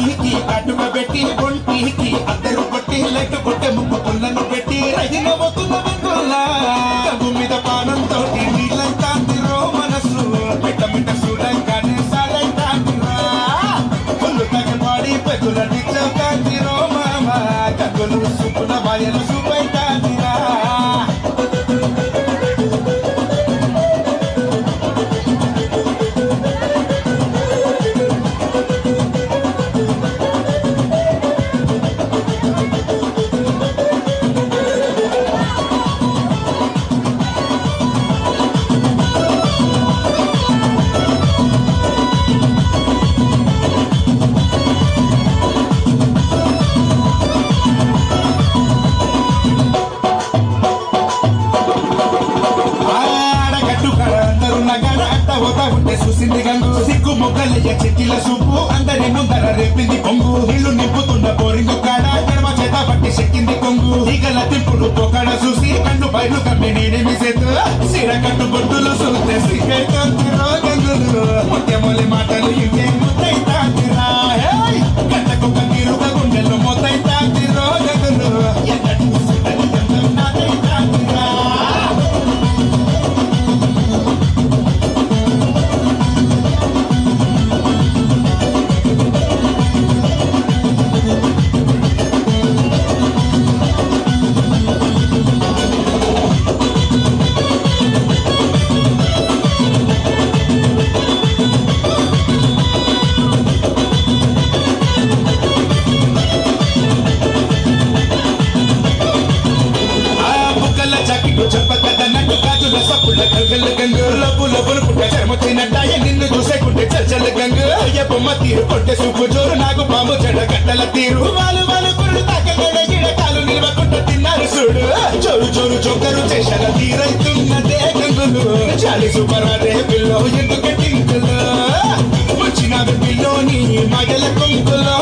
కంటికి కట్టుక పెట్టి ఒంటికి అద్దరు కొట్టి లెక్క కొట్టే ముక్కు పుల్లను పెట్టి రగిన మొత్తున్న వెంకుల్లా కబు మీద పానంతో నీళ్ళంతా తిరో మనసు పిట్ట పిట్ట చూడంగానే సాలంతా పుల్లు తగ్గ పాడి పెద్దల నిచ్చంతా తిరో మామ కగ్గులు సుప్పున బాయలు సుపైతా తిరా చూసింది గంగు సిగ్గు మొగ్గలయ్య చెక్కిల సూపు అందరి ముందర రేపింది కొంగు నీళ్లు నింపుతున్న బోరింగు కాడ గడమ చేత పట్టి చెక్కింది కొంగు ఈగల తింపుడు పొక్కడ చూసి కన్ను పైలు కమ్మి నేనేమి చేతు సిర కట్టు బొట్టులు చూస్తే సిగ్గైతో గంగులు ముత్యమూలి మాటలు ఇంకే ముద్దైతా తిరా గంటకు కన్నీరుగా గుండెలు మొత్తైతా తిరో గంగులు ఎన్నటి సుందరి గంగం నాదైతా తిరా చెప్పకదన్నట్టు గాజుల సప్పుల గల్గల గంగు లబ్బుల బులుపుట్ట చర్మతినట్టాయ నిన్ను చూసేకుంటే చర్చల గంగు బొమ్మ తీరు కొట్టే సూపు జోరు నాకు పాము చెడ గట్టల తీరు వాళ్ళు వాళ్ళు కుళ్ళు తాకగడ గిడకాలు నిలవకుంట తిన్నారు చూడు చోరు చోరు చొక్కరు చేశాల తీరైతున్నదే గంగులు చాలి సూపరాదే పిల్లో ఎందుకు టింకులు వచ్చిన పిల్లోని మగల కొంకులో